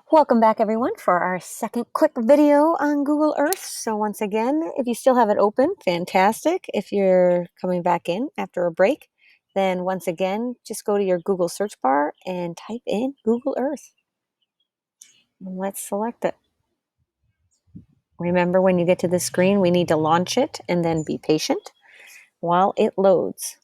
Welcome back everyone for our second quick video on Google Earth. So once again, if you still have it open, fantastic. If you're coming back in after a break, then once again, just go to your Google search bar and type in Google Earth. And let's select it. Remember, when you get to the screen, we need to launch it and then be patient while it loads.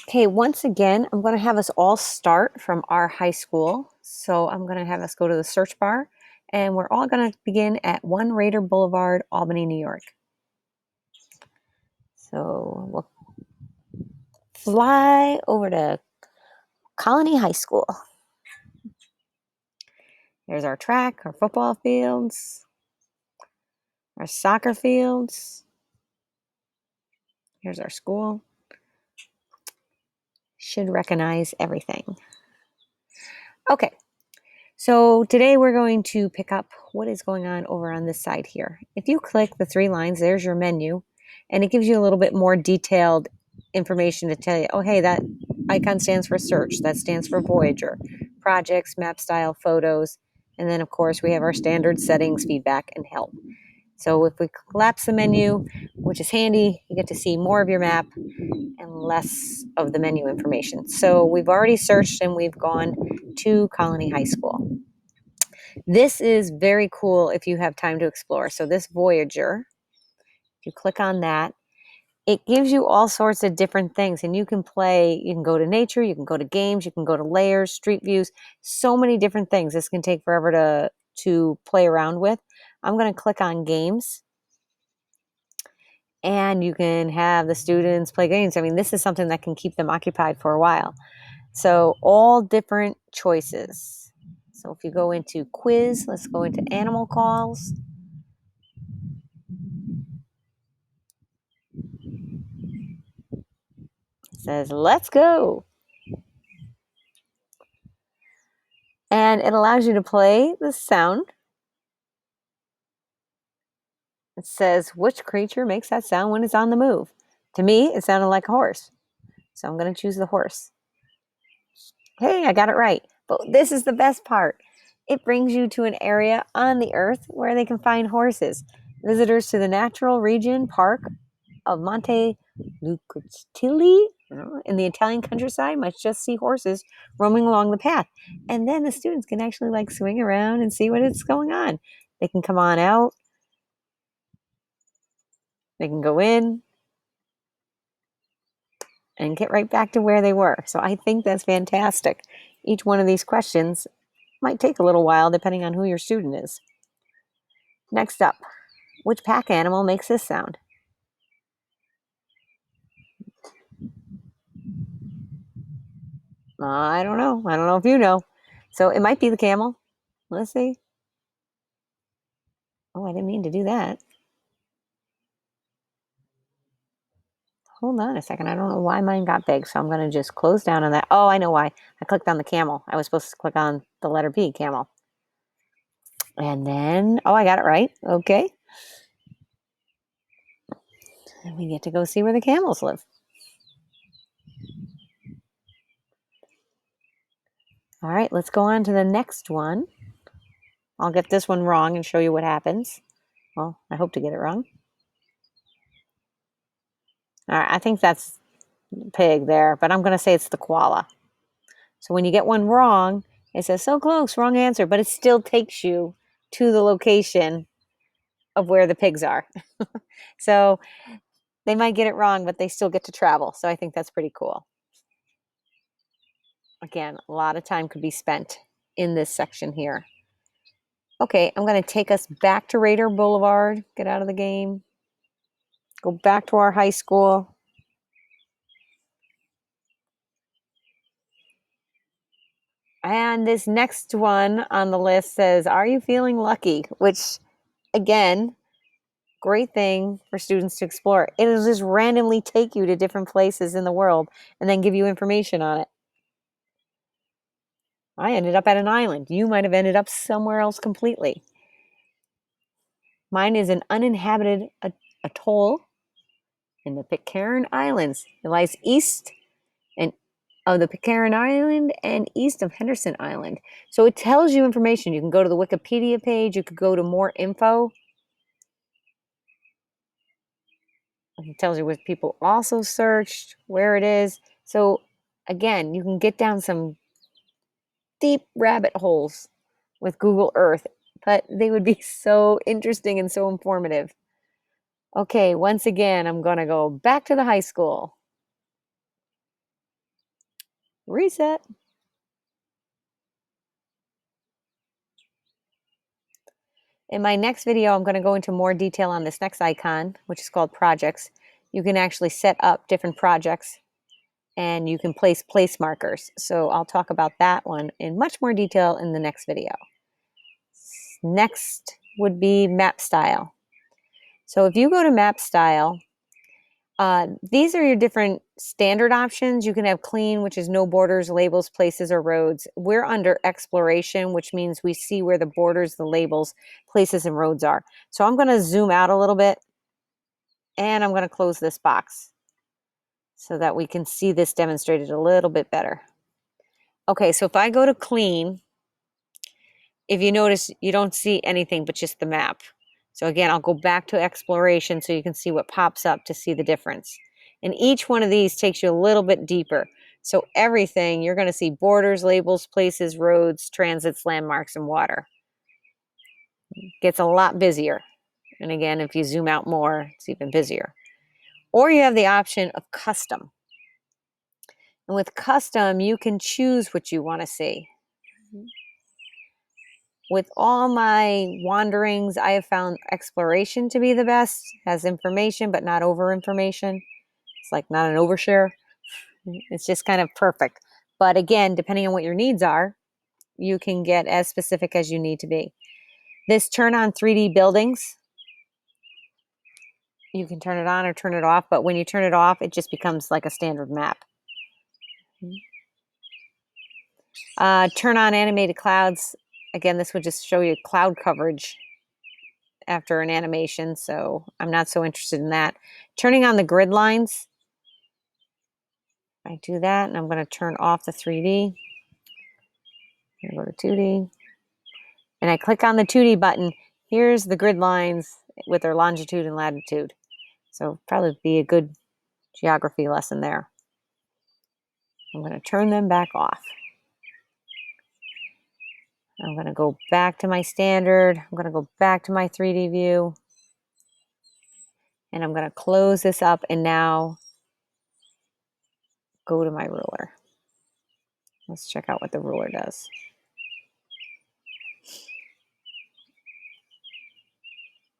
Okay, once again, I'm going to have us all start from our high school. So I'm going to have us go to the search bar, and we're all going to begin at 1 Raider Boulevard, Albany, New York. So we'll fly over to Colony High School. There's our track, our football fields, our soccer fields. Here's our school. Should recognize everything. Okay, so today we're going to pick up what is going on over on this side here. If you click the 3 lines, there's your menu, and it gives you a little bit more detailed information to tell you, oh, hey, that icon stands for search, that stands for Voyager, projects, map style, photos, and then of course we have our standard settings, feedback, and help. So if we collapse the menu, which is handy, you get to see more of your map and less of the menu information. So we've already searched and we've gone to Colony High School. This is very cool if you have time to explore. So this Voyager, if you click on that, it gives you all sorts of different things, and you can play, you can go to nature, you can go to games, you can go to layers, street views, so many different things. This can take forever to play around with. I'm going to click on games, and you can have the students play games. I mean, this is something that can keep them occupied for a while. So all different choices. So if you go into quiz, let's go into animal calls. It says, let's go. And it allows you to play the sound. It says, which creature makes that sound when it's on the move? To me, it sounded like a horse. So I'm going to choose the horse. Hey, I got it right. But this is the best part. It brings you to an area on the earth where they can find horses. Visitors to the natural region park of Monte Lucatelli in the Italian countryside might just see horses roaming along the path. And then the students can actually like swing around and see what is going on. They can come on out. They can go in and get right back to where they were. So I think that's fantastic. Each one of these questions might take a little while depending on who your student is. Next up, which pack animal makes this sound? I don't know. I don't know if you know. So it might be the camel. Let's see. Oh, I didn't mean to do that. Hold on a second. I don't know why mine got big, so I'm going to just close down on that. Oh, I know why. I clicked on the camel. I was supposed to click on the letter P, camel. And then, oh, I got it right. Okay. And we get to go see where the camels live. All right, let's go on to the next one. I'll get this one wrong and show you what happens. Well, I hope to get it wrong. All right, I think that's pig there, but I'm going to say it's the koala. So when you get one wrong, it says, so close, wrong answer, but it still takes you to the location of where the pigs are. So they might get it wrong, but they still get to travel. So I think that's pretty cool. Again, a lot of time could be spent in this section here. Okay, I'm going to take us back to Raider Boulevard, get out of the game, go back to our high school. And this next one on the list says, are you feeling lucky? Which, again, great thing for students to explore. It'll just randomly take you to different places in the world and then give you information on it. I ended up at an island. You might have ended up somewhere else completely. Mine is an uninhabited atoll. in the Pitcairn Islands. It lies east and of the Pitcairn Island and east of Henderson Island. So it tells you information. You can go to the Wikipedia page. You could go to more info. It tells you what people also searched, where it is. So again, you can get down some deep rabbit holes with Google Earth, but they would be so interesting and so informative. Okay, once again, I'm going to go back to the high school. Reset. In my next video, I'm going to go into more detail on this next icon, which is called projects. You can actually set up different projects and you can place markers. So I'll talk about that one in much more detail in the next video. Next would be map style. So if you go to map style, these are your different standard options. You can have clean, which is no borders, labels, places, or roads. We're under exploration, which means we see where the borders, the labels, places, and roads are. So I'm going to zoom out a little bit, and I'm going to close this box so that we can see this demonstrated a little bit better. Okay, so if I go to clean, if you notice, you don't see anything but just the map. So again, I'll go back to exploration so you can see what pops up to see the difference. And each one of these takes you a little bit deeper. So everything, you're going to see borders, labels, places, roads, transits, landmarks, and water. It gets a lot busier. And again, if you zoom out more, it's even busier. Or you have the option of custom. And with custom, you can choose what you want to see. With all my wanderings, I have found exploration to be the best. Has information, but not over information. It's like not an overshare. It's just kind of perfect. But again, depending on what your needs are, you can get as specific as you need to be. This turn on 3D buildings, you can turn it on or turn it off. But when you turn it off, it just becomes like a standard map. Turn on animated clouds. Again, this would just show you cloud coverage after an animation, so I'm not so interested in that. Turning on the grid lines, I do that, and I'm going to turn off the 3D. I'm going to go to 2D, and I click on the 2D button. Here's the grid lines with their longitude and latitude. So probably be a good geography lesson there. I'm going to turn them back off. I'm going to go back to my standard. I'm going to go back to my 3D view. And I'm going to close this up and now go to my ruler. Let's check out what the ruler does.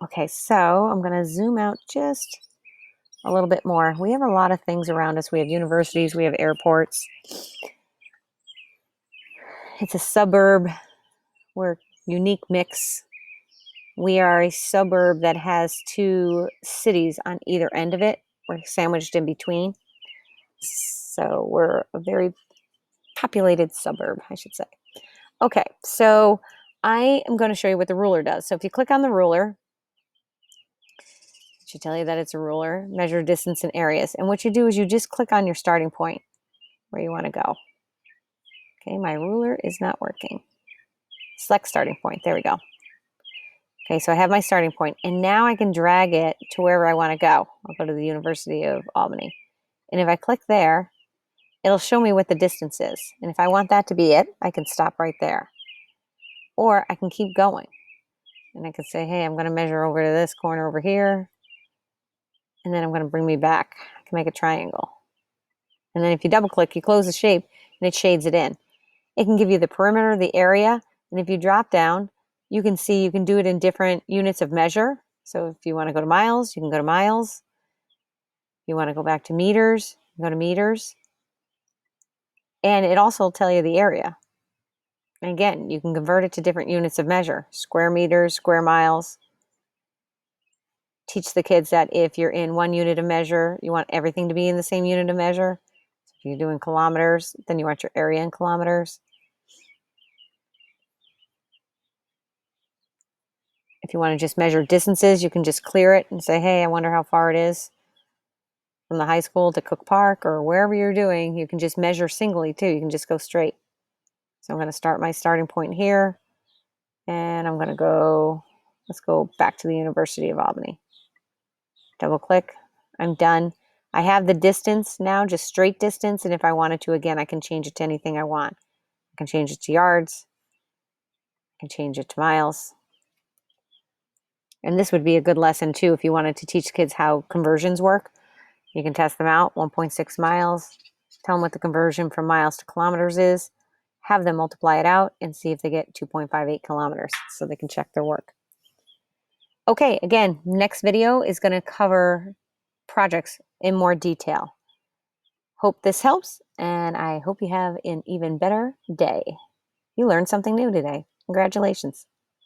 Okay, so I'm going to zoom out just a little bit more. We have a lot of things around us. We have universities, we have airports. It's a suburb. We're a unique mix. We are a suburb that has two cities on either end of it. We're sandwiched in between. So we're a very populated suburb, I should say. Okay, so I am going to show you what the ruler does. So if you click on the ruler, it should tell you that it's a ruler, measure distance and areas. And what you do is you just click on your starting point where you want to go. Okay, my ruler is not working. Select starting point. There we go. Okay, so I have my starting point, and now I can drag it to wherever I want to go. I'll go to the University of Albany. And if I click there, it'll show me what the distance is. And if I want that to be it, I can stop right there. Or I can keep going. And I can say, hey, I'm going to measure over to this corner over here. And then I'm going to bring me back. I can make a triangle. And then if you double click, you close the shape, and it shades it in. It can give you the perimeter, the area. And if you drop down, you can see you can do it in different units of measure. So if you want to go to miles, you can go to miles. If you want to go back to meters, you can go to meters. And it also will tell you the area. And again, you can convert it to different units of measure, square meters, square miles. Teach the kids that if you're in one unit of measure, you want everything to be in the same unit of measure. So if you're doing kilometers, then you want your area in kilometers. If you want to just measure distances, you can just clear it and say, hey, I wonder how far it is. from the high school to Cook Park or wherever you're doing, you can just measure singly too. You can just go straight. So I'm going to start my starting point here, and I'm going to go, let's go back to the University of Albany. Double click. I'm done. I have the distance now, just straight distance. And if I wanted to, again, I can change it to anything I want. I can change it to yards. I can change it to miles. And this would be a good lesson too if you wanted to teach kids how conversions work. You can test them out, 1.6 miles. Tell them what the conversion from miles to kilometers is. Have them multiply it out and see if they get 2.58 kilometers so they can check their work. Okay, again, next video is going to cover projects in more detail. Hope this helps, and I hope you have an even better day. You learned something new today. Congratulations.